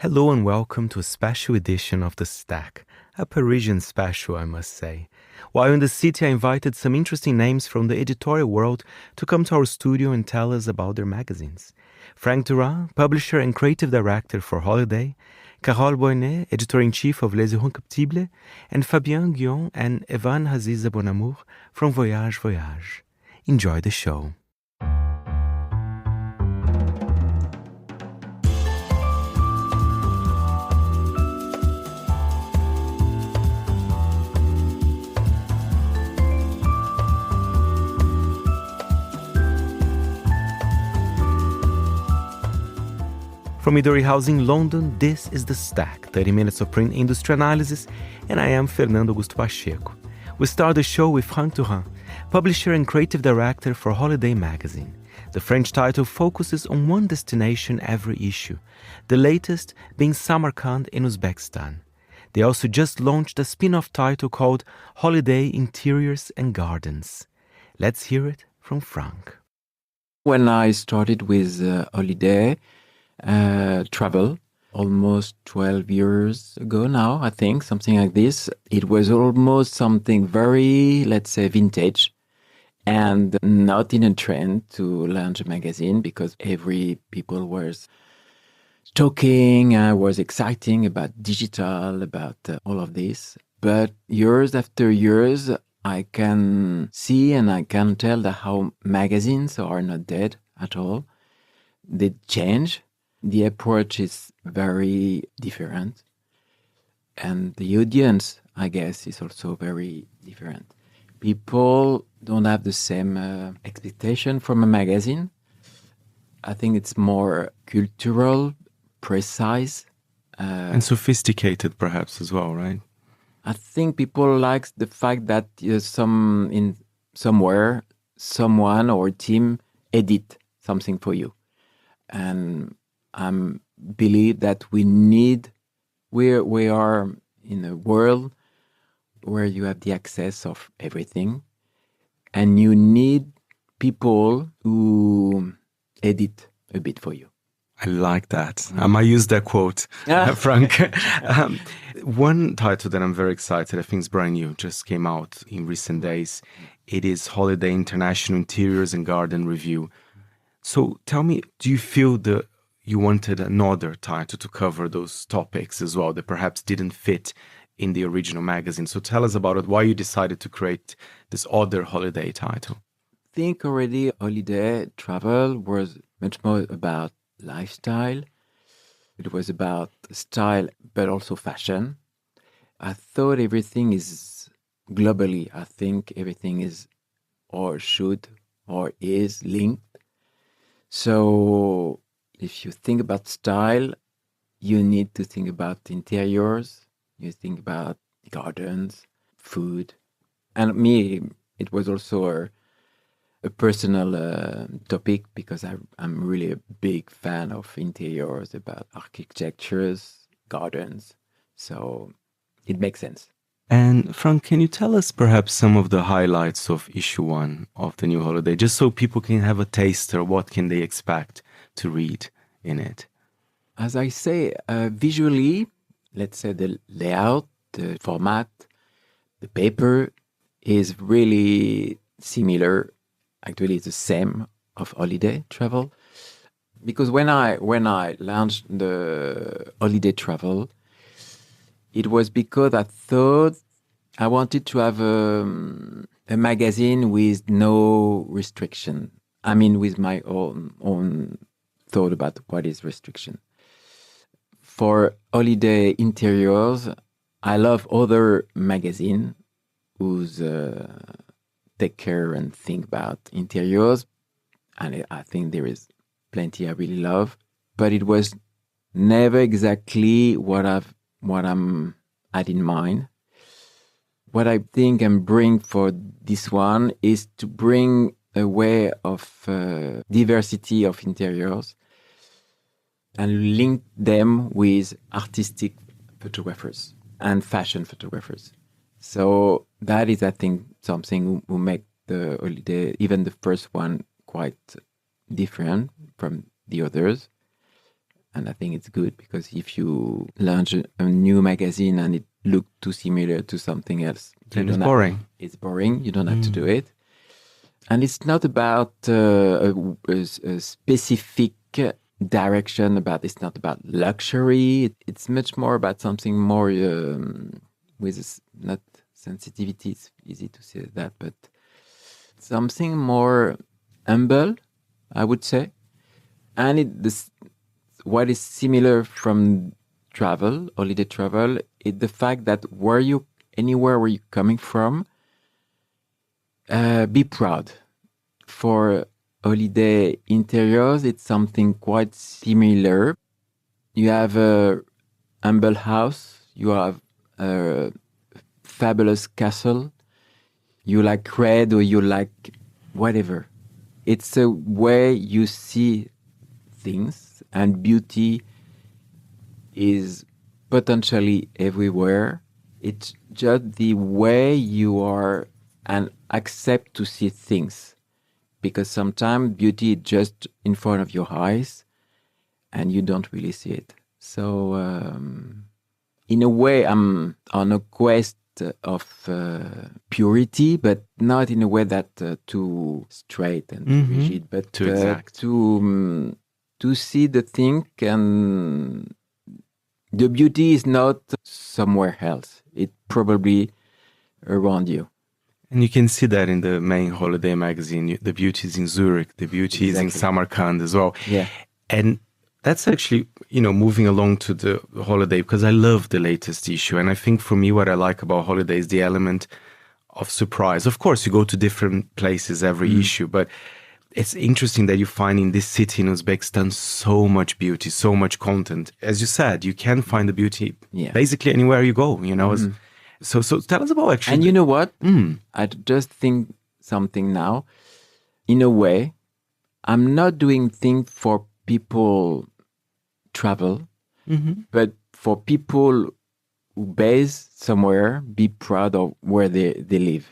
Hello and welcome to a special edition of The Stack, a Parisian special, I must say. While in the city, I invited some interesting names from the editorial world to come to our studio and tell us about their magazines. Franck Durand, publisher and creative director for Holiday, Carole Boinet, editor-in-chief of Les Inrockuptibles, and Fabien, Guyon, and Evane Haziza-Bonnamour from Voyage Voyage. Enjoy the show. From Midori House in London, this is The Stack, 30 minutes of print industry analysis, and I am Fernando Augusto Pacheco. We start the show with Franck Durand, publisher and creative director for Holiday magazine. The French title focuses on one destination every issue, the latest being Samarkand in Uzbekistan. They also just launched a spin-off title called Holiday Interiors and Gardens. Let's hear it from Franck. When I started with Holiday travel almost 12 years ago now, I think, something like this. It was almost something very, let's say, vintage and not in a trend to launch a magazine because every people was talking, was exciting about digital, about all of this. But years after years, I can see and I can tell that how magazines are not dead at all. They change. The approach is very different. And the audience, I guess, is also very different. People don't have the same expectation from a magazine. I think it's more cultural, precise. And sophisticated perhaps as well, right? I think people like the fact that somewhere, someone or a team edit something for you. And I believe that we are in a world where you have the access of everything and you need people who edit a bit for you. I like that. I might use that quote, Franck. One title that I'm very excited, I think is brand new, just came out in recent days. It is Holiday International Interiors and Garden Review. So tell me, do you feel you wanted another title to cover those topics as well that perhaps didn't fit in the original magazine? So tell us about it, why you decided to create this other holiday title. I think already Holiday Travel was much more about lifestyle. It was about style, but also fashion. I thought everything is globally, I think everything is or should or is linked. So if you think about style, you need to think about interiors, you think about gardens, food. And me, it was also a personal topic because I'm really a big fan of interiors, about architectures, gardens. So it makes sense. And Franck, can you tell us perhaps some of the highlights of issue 1 of the new holiday, just so people can have a taster, what can they expect to read in it? As I say, visually, let's say the layout, the format, the paper is really similar. Actually, it's the same of Holiday Travel. Because when I launched the Holiday Travel, it was because I thought I wanted to have a magazine with no restriction. I mean, with my own thought about what is restriction. For Holiday Interiors, I love other magazines who's take care and think about interiors. And I think there is plenty I really love. But it was never exactly what I'm had in mind. What I think I'm bring for this one is to bring a way of diversity of interiors and link them with artistic photographers and fashion photographers. So that is, I think, something who make the holiday, even the first one, quite different from the others. And I think it's good because if you launch a new magazine and it looks too similar to something else, then it's boring. It's boring. You don't have to do it. And it's not about a specific direction. It's not about luxury. It's much more about something more with not sensitivity. It's easy to say that, but something more humble, I would say. And what is similar from travel, holiday travel, is the fact that anywhere where you're coming from, be proud. For holiday interiors, it's something quite similar. You have a humble house, you have a fabulous castle, you like red or you like whatever. It's a way you see things, and beauty is potentially everywhere. It's just the way you are and accept to see things. Because sometimes beauty is just in front of your eyes and you don't really see it. So in a way, I'm on a quest of purity, but not in a way that too straight and too rigid, but too exact. To see the thing, and the beauty is not somewhere else. It's probably around you. And you can see that in the main holiday magazine. The beauty is in Zurich. The beauty is in Samarkand as well. Yeah. And that's actually, moving along to the holiday, because I love the latest issue. And I think for me, what I like about holiday is the element of surprise. Of course, you go to different places every issue, but it's interesting that you find in this city in Uzbekistan so much beauty, so much content. As you said, you can find the beauty basically anywhere you go, So tell us about actually. And you know what? I just think something now. In a way, I'm not doing things for people travel, but for people who base somewhere, be proud of where they live.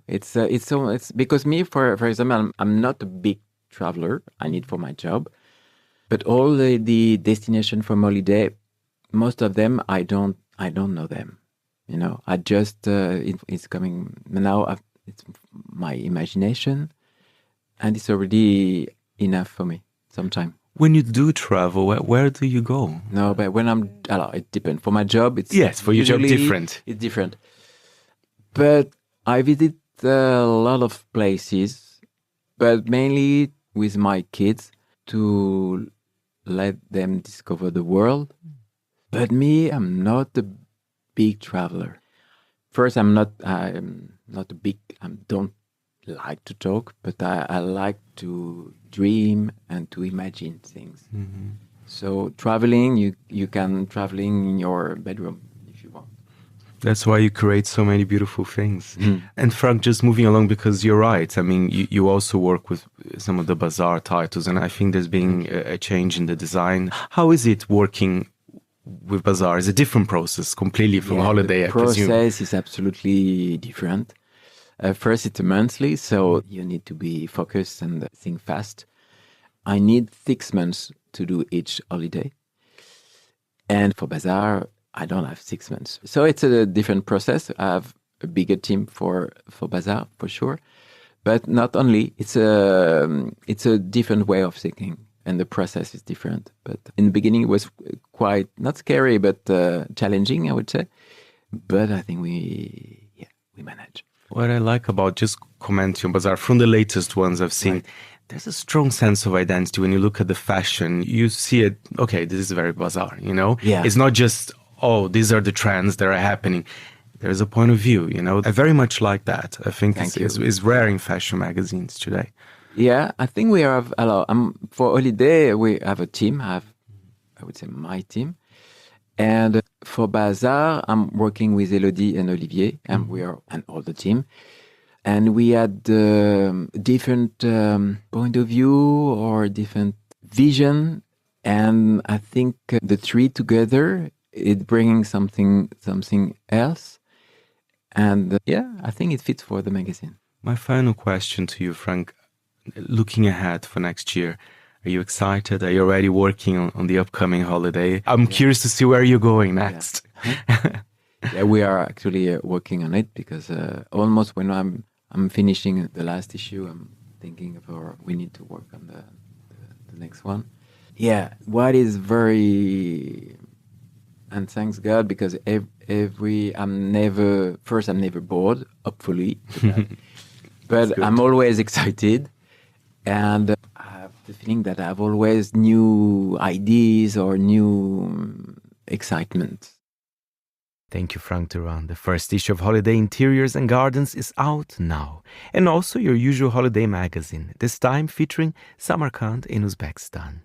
It's because me, for example, I'm not a big traveler. I need for my job, but all the destination from holiday, most of them I don't know them. I just it's coming now. It's my imagination, and it's already enough for me. Sometimes. When you do travel, where do you go? No, but when it depends. For my job, it's for your job different. It's different, but I visit a lot of places, but mainly with my kids to let them discover the world. But me, I'm not a big traveler. First, I don't like to talk, but I like to dream and to imagine things. So traveling, you can traveling in your bedroom if you want. That's why you create so many beautiful things. And Franck, just moving along, because you're right. I mean, you also work with some of the bazaar titles, and I think there's been a change in the design. How is it working with bazaar? Is a different process completely from holiday, I presume? The process is absolutely different. First, it's a monthly, so you need to be focused and think fast. I need 6 months to do each holiday. And for bazaar, I don't have 6 months. So it's a different process. I have a bigger team for bazaar, for sure. But not only, it's a different way of thinking. And the process is different. But in the beginning, it was quite, not scary, but challenging, I would say. But I think we manage. What I like about, just commenting on bazaar, from the latest ones I've seen, there's a strong sense of identity. When you look at the fashion, you see it, okay, this is very bazaar, Yeah. It's not just, these are the trends that are happening. There's a point of view, I very much like that. I think it's rare in fashion magazines today. Yeah, I think we have a lot. For holiday, we have a team. I would say my team. And for bazaar, I'm working with Elodie and Olivier, and we are an older team. And we had different point of view or different vision. And I think the three together, it bringing something else. And I think it fits for the magazine. My final question to you, Franck, looking ahead for next year, Are you excited? Are you already working on the upcoming holiday? I'm curious to see where you're going next. Yeah, we are actually working on it because almost when I'm finishing the last issue, I'm thinking we need to work on the next one. Yeah, what is very, and thanks God, because I'm never bored, hopefully, but I'm always excited, and I have the feeling that I have always new ideas or new excitement. Thank you, Franck Durand. The first issue of Holiday Interiors and Gardens is out now. And also your usual holiday magazine, this time featuring Samarkand in Uzbekistan.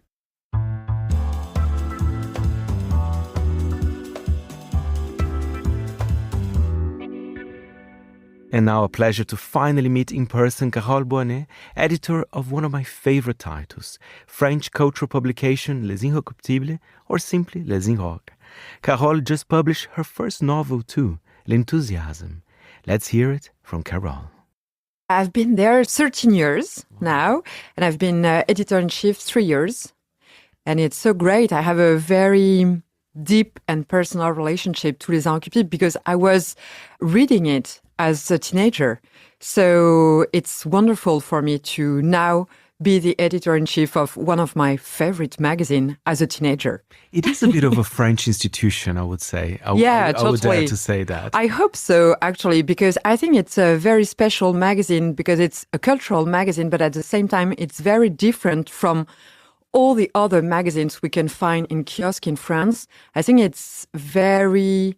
And now a pleasure to finally meet in person Carole Boinet, editor of one of my favorite titles, French cultural publication Les Inrockuptibles, or simply Les Inrock. Carole just published her first novel too, L'Enthusiasm. Let's hear it from Carole. I've been there 13 years now, and I've been editor-in-chief 3 years. And it's so great. I have a very deep and personal relationship to Les Inrockuptibles because I was reading it as a teenager. So it's wonderful for me to now be the editor-in-chief of one of my favorite magazines as a teenager. It is a bit of a French institution, I would say. I would dare to say that. I hope so, actually, because I think it's a very special magazine because it's a cultural magazine, but at the same time, it's very different from all the other magazines we can find in kiosk in France. I think it's very,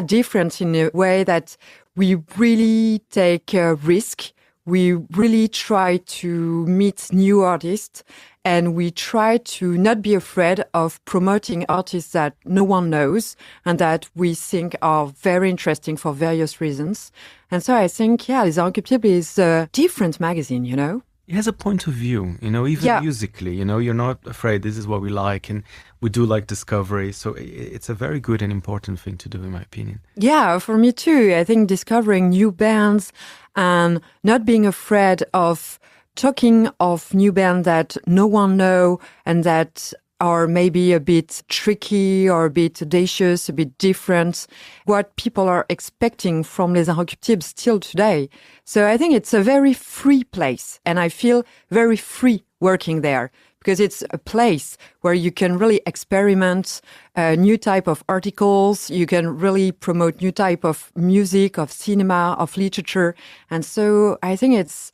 different in a way that we really take a risk. We really try to meet new artists, and we try to not be afraid of promoting artists that no one knows and that we think are very interesting for various reasons. And so I think, Les Inrockuptibles is a different magazine, you know? It has a point of view, even musically, you're not afraid this is what we like, and we do like discovery. So it's a very good and important thing to do, in my opinion. Yeah, for me too. I think discovering new bands and not being afraid of talking of new bands that no one know and that are maybe a bit tricky or a bit audacious, a bit different, what people are expecting from Les Inrockuptibles still today. So I think it's a very free place, and I feel very free working there because it's a place where you can really experiment new type of articles, you can really promote new type of music, of cinema, of literature. And so I think it's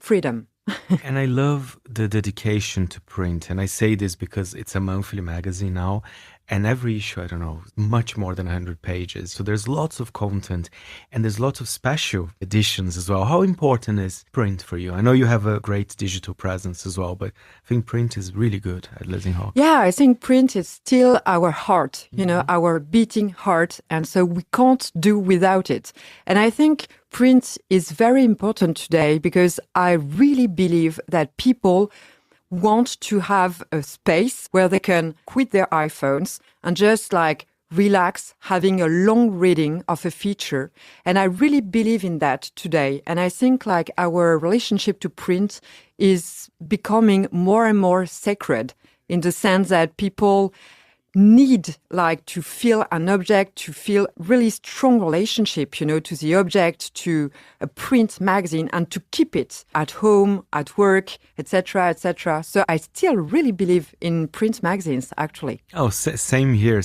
freedom. And I love the dedication to print. And I say this because it's a monthly magazine now. And every issue, much more than 100 pages. So there's lots of content and there's lots of special editions as well. How important is print for you? I know you have a great digital presence as well, but I think print is really good at Les Inrock. Yeah, I think print is still our heart, our beating heart. And so we can't do without it. And I think print is very important today because I really believe that people want to have a space where they can quit their iPhones and just relax, having a long reading of a feature. And I really believe in that today. And I think our relationship to print is becoming more and more sacred in the sense that people need to feel an object, to feel really strong relationship, to the object, to a print magazine, and to keep it at home, at work, etc., etc. So I still really believe in print magazines, actually. Oh, same here.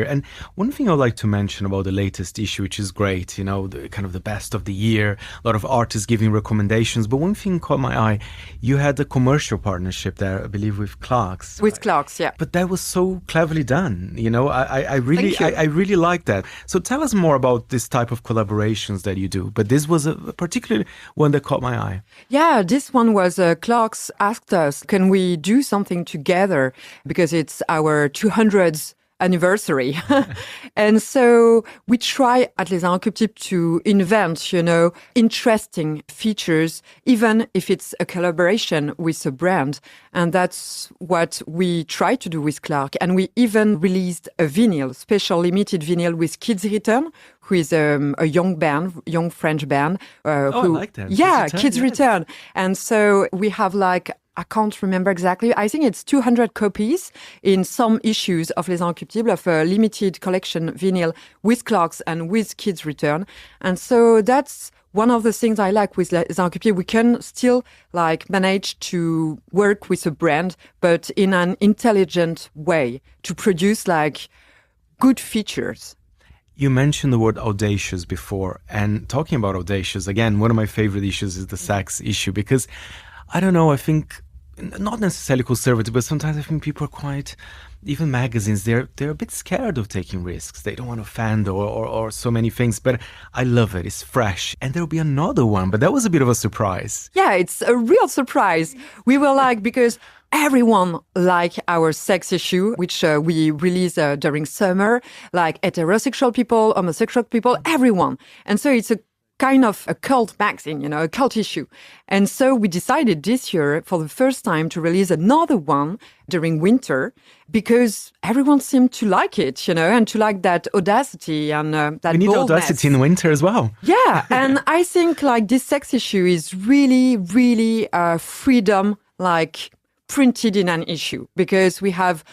And one thing I'd like to mention about the latest issue, which is great, the kind of the best of the year, a lot of artists giving recommendations. But one thing caught my eye, you had a commercial partnership there, I believe, with Clarks. With Clarks, yeah. But that was so cleverly done. I really like that. So tell us more about this type of collaborations that you do. But this was a particular one that caught my eye. Yeah, this one was Clarks asked us, can we do something together? Because it's our 200th anniversary. And so we try at Les Inrockuptibles to invent, interesting features, even if it's a collaboration with a brand. And that's what we try to do with Clark. And we even released a vinyl, special limited vinyl with Kids Return, who is a young French band. I like that. Yeah, Kids Return. And so we have I can't remember exactly. I think it's 200 copies in some issues of Les Inrockuptibles, of a limited collection vinyl with clocks and with kids' return. And so that's one of the things I like with Les Inrockuptibles. We can still manage to work with a brand, but in an intelligent way to produce good features. You mentioned the word audacious before, and talking about audacious, again, one of my favorite issues is the sex issue, because I don't know, I think not necessarily conservative, but sometimes I think people are quite, even magazines, they're a bit scared of taking risks. They don't want to offend or so many things, but I love it. It's fresh. And there'll be another one, but that was a bit of a surprise. Yeah, it's a real surprise. We were because everyone our sex issue, which we release during summer, heterosexual people, homosexual people, everyone. And so it's a kind of a cult magazine, a cult issue. And so we decided this year for the first time to release another one during winter because everyone seemed to like it, and to like that audacity and that boldness. We need audacity in winter as well. Yeah. And I think this sex issue is really, really freedom, printed in an issue, because we have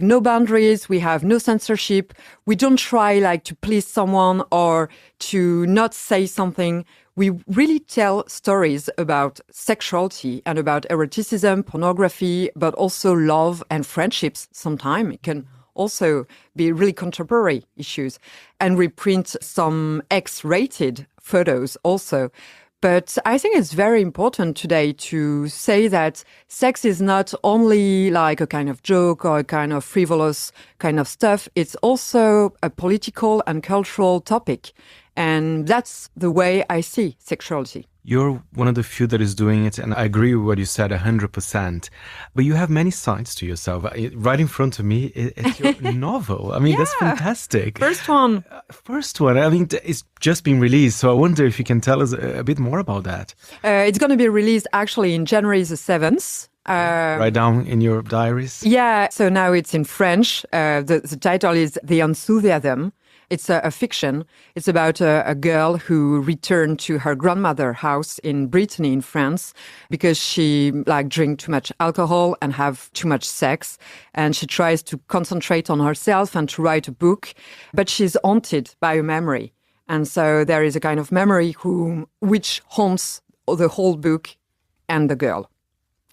no boundaries, we have no censorship, we don't try to please someone or to not say something. We really tell stories about sexuality and about eroticism, pornography, but also love and friendships. Sometimes it can also be really contemporary issues. And we print some X-rated photos also. But I think it's very important today to say that sex is not only a kind of joke or a kind of frivolous kind of stuff. It's also a political and cultural topic. And that's the way I see sexuality. You're one of the few that is doing it, and I agree with what you said 100%. But you have many sides to yourself. Right in front of me, it's your novel. I mean, yeah. That's fantastic. First one. I mean, it's just been released, so I wonder if you can tell us a bit more about that. It's going to be released actually in January the 7th. Write down in your diaries. Yeah, so now it's in French. The title is The Enthusiasm. It's a fiction. It's about a girl who returned to her grandmother's house in Brittany, in France, because she drink too much alcohol and have too much sex. And she tries to concentrate on herself and to write a book, but she's haunted by a memory. And so there is a kind of memory which haunts the whole book and the girl.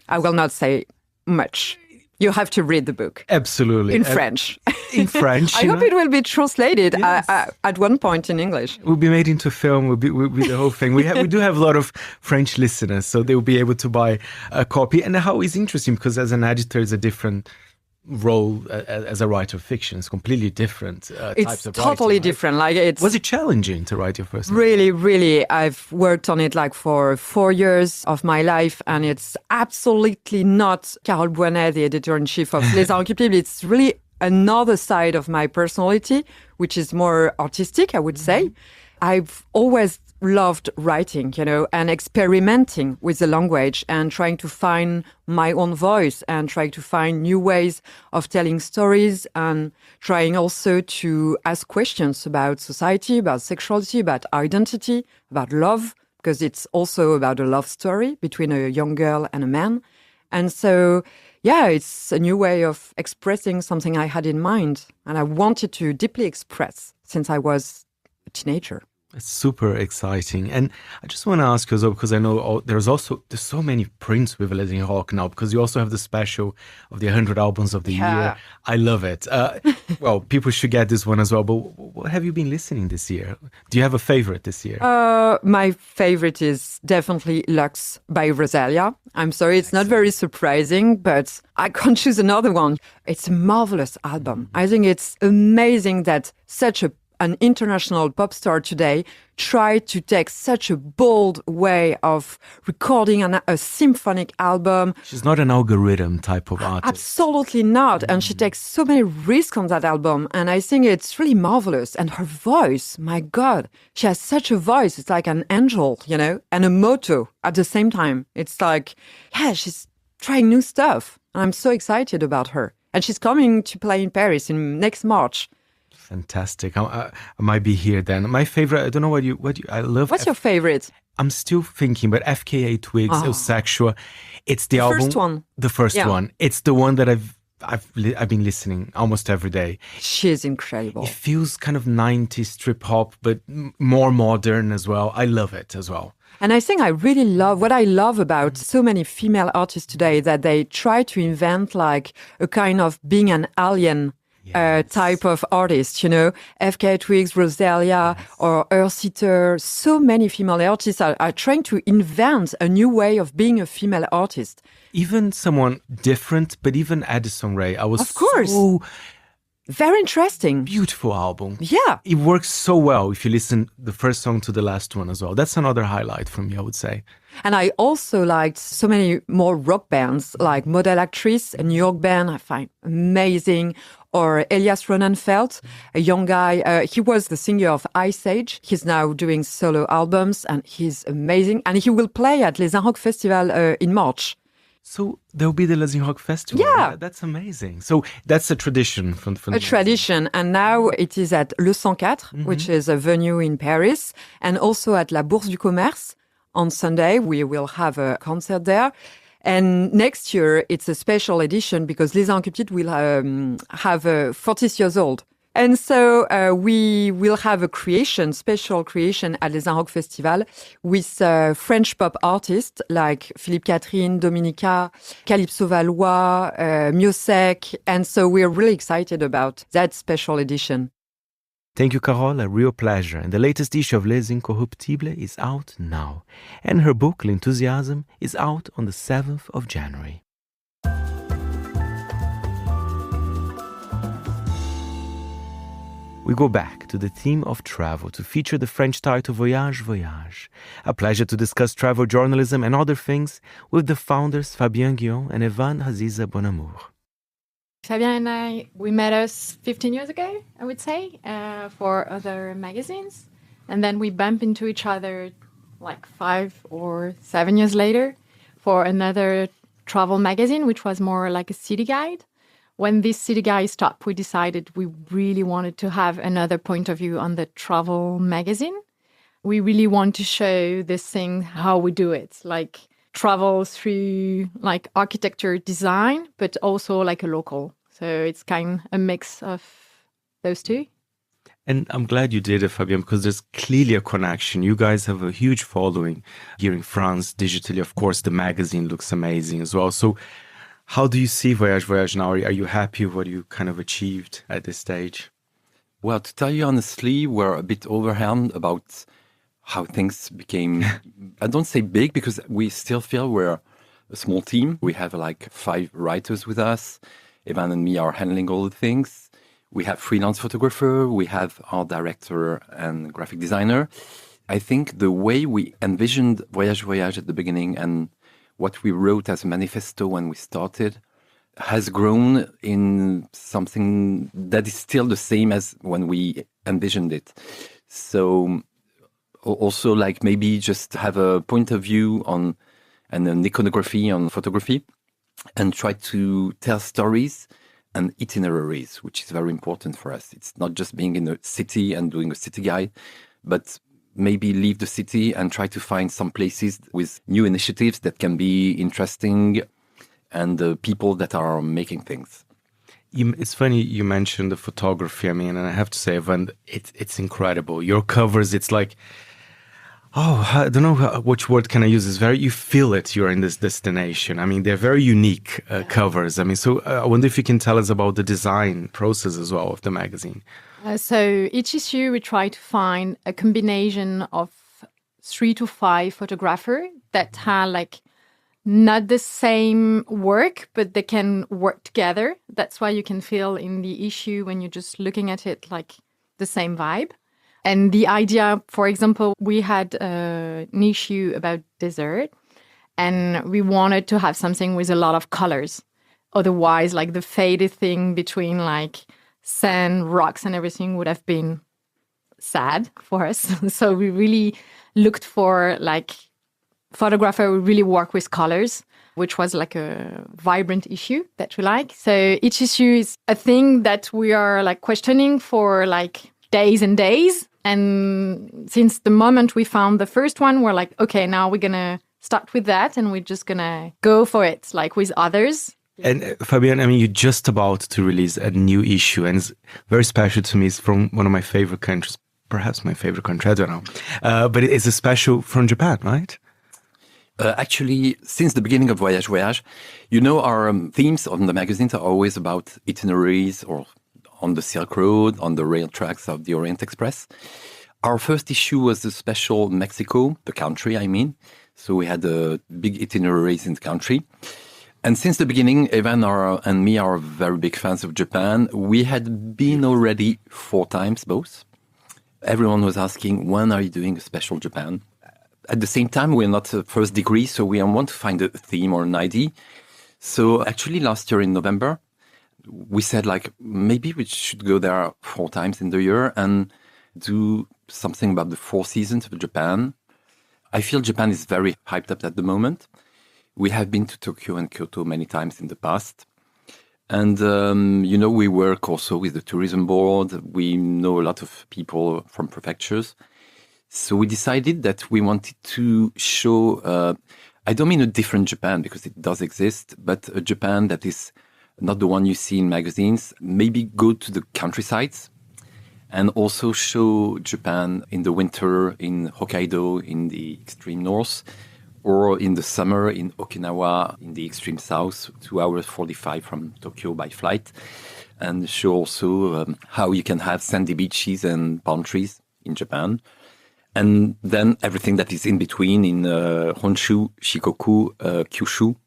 I will not say much. You have to read the book. Absolutely. In French. In French. I hope it will be translated at one point in English. It will be made into film. Will be the whole thing. We do have a lot of French listeners, so they will be able to buy a copy. And how is interesting, because as an editor, it's a different role as a writer of fiction. It's completely different types of writing. It's totally different. Was it challenging to write your first novel? Really, really. I've worked on it for 4 years of my life, and it's absolutely not Carole Boinet, the editor-in-chief of Les Inrockuptibles. It's really another side of my personality, which is more artistic, I would say. I've always loved writing, and experimenting with the language and trying to find my own voice and trying to find new ways of telling stories and trying also to ask questions about society, about sexuality, about identity, about love, because it's also about a love story between a young girl and a man. And so, yeah, it's a new way of expressing something I had in mind and I wanted to deeply express since I was a teenager. It's super exciting. And I just want to ask you as well, because I know there's so many prints with Les Inrock now, because you also have the special of the 100 albums of the year. I love it. Well, people should get this one as well. But what have you been listening this year? Do you have a favorite this year? My favorite is definitely Lux by Rosalia. I'm sorry, it's not very surprising, but I can't choose another one. It's a marvelous album. I think it's amazing that an international pop star today tried to take such a bold way of recording a symphonic album. She's not an algorithm type of artist. Absolutely not. And she takes so many risks on that album. And I think it's really marvelous. And her voice, my God, she has such a voice. It's like an angel, and a motto at the same time. It's she's trying new stuff. And I'm so excited about her. And she's coming to play in Paris next March. Fantastic. I might be here then. My favorite, I don't know what you I love. What's your favorite? I'm still thinking, but FKA Twigs, Eusexual, it's the album. First one. The first one. It's the one that I've been listening almost every day. She's incredible. It feels kind of 90s trip hop, but more modern as well. I love it as well. And I think I really love what I love about so many female artists today, that they try to invent like a kind of being an alien type of artist, you know, FK Twigs, Rosalia, or Earthseeker. So many female artists are trying to invent a new way of being a female artist. Even someone different, but even Addison Rae. Of course. So very interesting. Beautiful album. Yeah. It works so well if you listen the first song to the last one as well. That's another highlight from me, I would say. And I also liked so many more rock bands, like Model Actress, a New York band I find amazing, or Elias Ronenfeld, a young guy. He was the singer of Ice Age. He's now doing solo albums, and he's amazing. And he will play at Les Inrock Festival in March. So there'll be the Les Inrock Festival. Yeah. That's amazing. So that's a tradition. From a tradition. And now it is at Le 104, which is a venue in Paris, and also at La Bourse du Commerce. On Sunday, we will have a concert there. And next year, it's a special edition because Les Inrockuptibles will have 40 years old. And so we will have a special creation at Les Inrock Festival with French pop artists like Philippe Catherine, Dominica, Calypso Valois, Miosek. And so we're really excited about that special edition. Thank you, Carole. A real pleasure. And the latest issue of Les Incorruptibles is out now. And her book, L'Enthusiasm, is out on the 7th of January. We go back to the theme of travel to feature the French title Voyage Voyage. A pleasure to discuss travel journalism and other things with the founders Fabien, Guyon and Evane Haziza-Bonnamour. Fabien and we met us 15 years ago, I would say, for other magazines. And then we bumped into each other like 5 or 7 years later for another travel magazine, which was more like a city guide. When this city guide stopped, we decided we really wanted to have another point of view on the travel magazine. We really want to show this thing, how we do it, like travel through like architecture design, but also like a local. So it's kind of a mix of those two. And I'm glad you did it, Fabien, because there's clearly a connection. You guys have a huge following here in France. Digitally, of course, the magazine looks amazing as well. So how do you see Voyage Voyage now? Are you happy with what you kind of achieved at this stage? Well, to tell you honestly, we're a bit overwhelmed about how things became, I don't say big, because we still feel we're a small team. We have like 5 writers with us. Evane and me are handling all the things. We have freelance photographer. We have our director and graphic designer. I think the way we envisioned Voyage Voyage at the beginning and what we wrote as a manifesto when we started has grown in something that is still the same as when we envisioned it. So also like maybe just have a point of view on and an iconography on photography and try to tell stories and itineraries, which is very important for us. It's not just being in a city and doing a city guide, but maybe leave the city and try to find some places with new initiatives that can be interesting and people that are making things. It's funny you mentioned the photography. I mean, and I have to say, Evan, it's incredible. Your covers, it's like, I don't know which word can I use. It's very, you feel it. You're in this destination. I mean, they're very unique covers. I mean, so I wonder if you can tell us about the design process as well of the magazine. So each issue, we try to find a combination of 3 to 5 photographers that have like not the same work, but they can work together. That's why you can feel in the issue when you're just looking at it like the same vibe. And the idea, for example, we had an issue about desert and we wanted to have something with a lot of colors. Otherwise, like the faded thing between like sand, rocks and everything would have been sad for us. So we really looked for like photographer who really work with colors, which was like a vibrant issue that we like. So each issue is a thing that we are like questioning for like days and days. And since the moment we found the first one, we're like, okay, now we're going to start with that and we're just going to go for it, like with others. And Fabien, I mean, you're just about to release a new issue, and it's very special to me. It's from one of my favorite countries, perhaps my favorite country, I don't know. But it's a special from Japan, right? Actually, since the beginning of Voyage Voyage, you know, our themes on the magazines are always about itineraries or on the Silk Road, on the rail tracks of the Orient Express. Our first issue was a special Mexico, the country, I mean. So we had big itineraries in the country. And since the beginning, Evane and me are very big fans of Japan. We had been already 4 times both. Everyone was asking, when are you doing a special Japan? At the same time, we're not a first degree, so we want to find a theme or an idea. So actually last year in November, we said like, maybe we should go there 4 times in the year and do something about the 4 seasons of Japan. I feel Japan is very hyped up at the moment. We have been to Tokyo and Kyoto many times in the past. And, you know, we work also with the tourism board. We know a lot of people from prefectures. So we decided that we wanted to show, I don't mean a different Japan because it does exist, but a Japan that is not the one you see in magazines. Maybe go to the countrysides and also show Japan in the winter in Hokkaido in the extreme north, or in the summer in Okinawa in the extreme south, 2 hours 45 from Tokyo by flight, and show also how you can have sandy beaches and palm trees in Japan. And then everything that is in between in Honshu, Shikoku, Kyushu,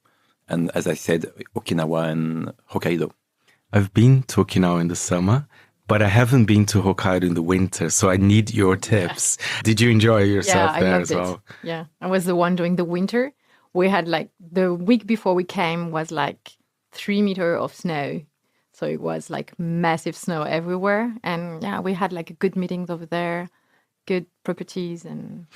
and as I said, Okinawa and Hokkaido. I've been to Okinawa in the summer, but I haven't been to Hokkaido in the winter, so I need your tips. Did you enjoy yourself there as well? Yeah, I was the one during the winter. We had like, the week before we came was like 3 meters of snow. So it was like massive snow everywhere. And yeah, we had like good meetings over there, good properties and...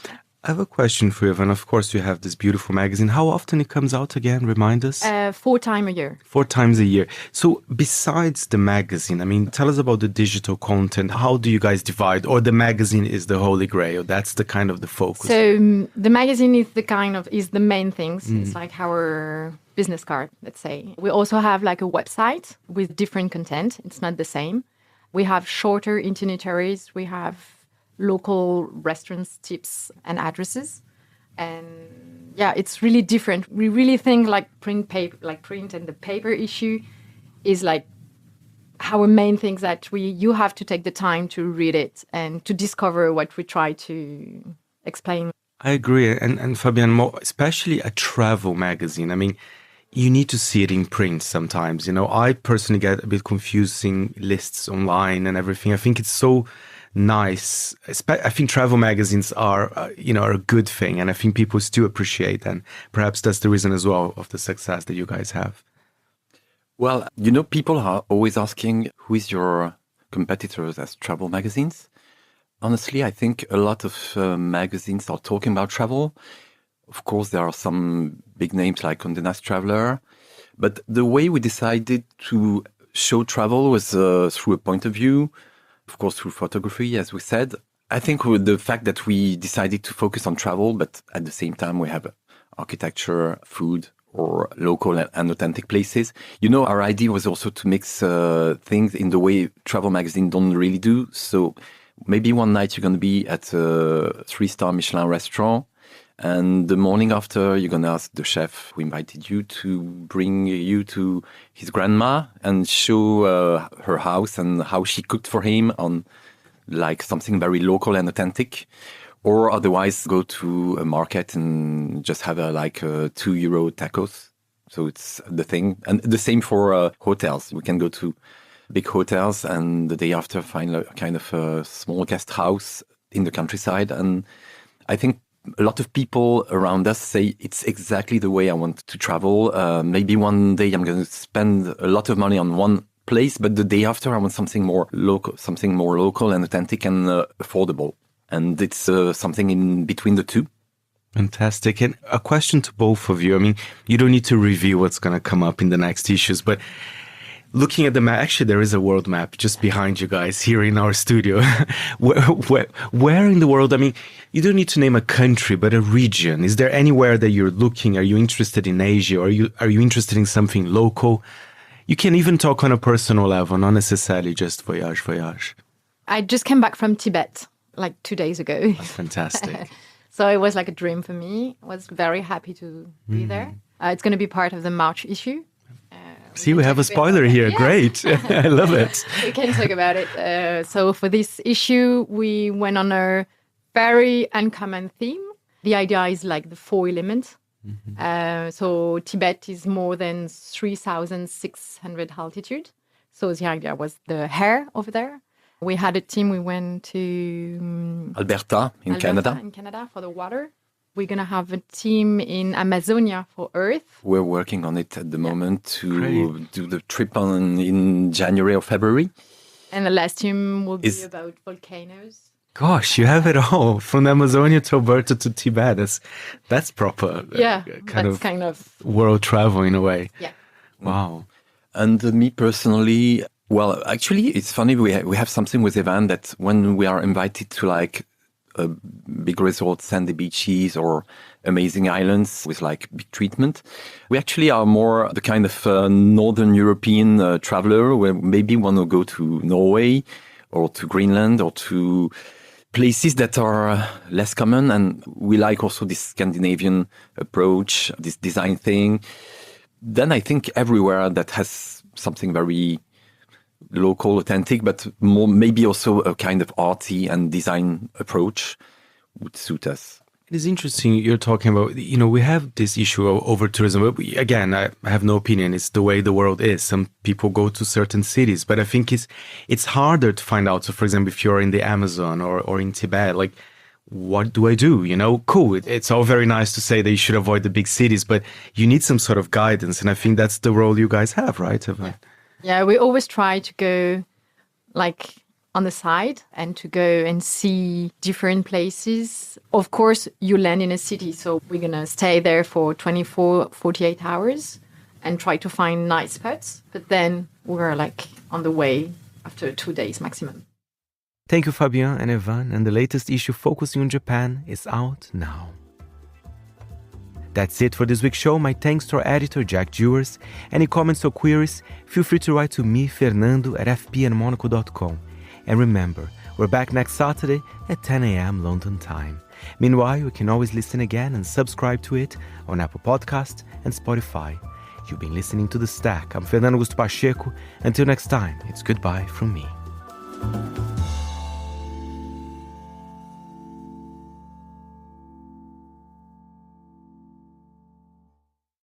I have a question for you, and of course you have this beautiful magazine. How often it comes out again? Remind us. 4 times a year. 4 times a year. So besides the magazine, I mean, tell us about the digital content. How do you guys divide? Or the magazine is the holy grail? That's the kind of the focus. So the magazine is the main things. It's like our business card, let's say. We also have like a website with different content. It's not the same. We have shorter itineraries. We have local restaurants, tips, and addresses. And yeah, it's really different. We really think like print and the paper issue is like our main things that you have to take the time to read it and to discover what we try to explain. I agree. And Fabien, especially a travel magazine. I mean, you need to see it in print sometimes. You know, I personally get a bit confusing lists online and everything. I think it's so nice. I think travel magazines are a good thing, and I think people still appreciate, and perhaps that's the reason as well of the success that you guys have. Well, you know, people are always asking, who is your competitors as travel magazines? Honestly, I think a lot of magazines are talking about travel. Of course, there are some big names like Condé Nast Traveler, but the way we decided to show travel was through a point of view. Of course, through photography, as we said. I think with the fact that we decided to focus on travel, but at the same time we have architecture, food, or local and authentic places. You know, our idea was also to mix things in the way travel magazines don't really do. So maybe one night you're going to be at a 3-star Michelin restaurant, and the morning after, you're going to ask the chef who invited you to bring you to his grandma and show her house and how she cooked for him on like something very local and authentic. Or otherwise go to a market and just have a €2 tacos. So it's the thing. And the same for hotels. We can go to big hotels and the day after find a kind of a small guest house in the countryside. And I think a lot of people around us say it's exactly the way I want to travel. Maybe one day I'm going to spend a lot of money on one place, but the day after I want something more local and authentic and affordable. And it's something in between the two. Fantastic. And a question to both of you. I mean, you don't need to reveal what's going to come up in the next issues, but Looking at the map, actually, there is a world map just behind you guys here in our studio. Where in the world? I mean, you don't need to name a country, but a region. Is there anywhere that you're looking? Are you interested in Asia? Or are you interested in something local? You can even talk on a personal level, not necessarily just Voyage Voyage. I just came back from Tibet like 2 days ago. That's fantastic. So it was like a dream for me. I was very happy to be there. It's going to be part of the March issue. See, we have a spoiler here. Yeah. Great. I love it. We can talk about it. So for this issue, we went on a very uncommon theme. The idea is like the 4 elements. Mm-hmm. So Tibet is more than 3,600 altitude. So the idea was the hair over there. We had a team, we went to Alberta in Canada for the water. We're going to have a team in Amazonia for Earth. We're working on it at the moment to do the trip in January or February. And the last team will be about volcanoes. Gosh, you have it all. From Amazonia to Alberta to Tibet. That's proper. Kind of world travel in a way. Yeah. Wow. And me personally, well, actually, it's funny. We have something with Evane that when we are invited to like a big resort, sandy beaches or amazing islands with like big treatment, we actually are more the kind of Northern European traveler where maybe want to go to Norway or to Greenland or to places that are less common. And we like also this Scandinavian approach, this design thing. Then I think everywhere that has something very local, authentic, but more maybe also a kind of arty and design approach would suit us. It is interesting you're talking about, we have this issue of over-tourism. Again, I have no opinion. It's the way the world is. Some people go to certain cities, but I think it's harder to find out. So, for example, if you're in the Amazon or in Tibet, like, what do I do? Cool. It's all very nice to say that you should avoid the big cities, but you need some sort of guidance. And I think that's the role you guys have, right? Yeah, we always try to go like on the side and to go and see different places. Of course, you land in a city, so we're going to stay there for 24, 48 hours and try to find nice spots. But then we're like on the way after 2 days maximum. Thank you, Fabien and Evane. And the latest issue focusing on Japan is out now. That's it for this week's show. My thanks to our editor, Jack Dewars. Any comments or queries, feel free to write to me, Fernando, at fpandmonacle.com. And remember, we're back next Saturday at 10 a.m. London time. Meanwhile, you can always listen again and subscribe to it on Apple Podcasts and Spotify. You've been listening to The Stack. I'm Fernando Pacheco. Until next time, it's goodbye from me.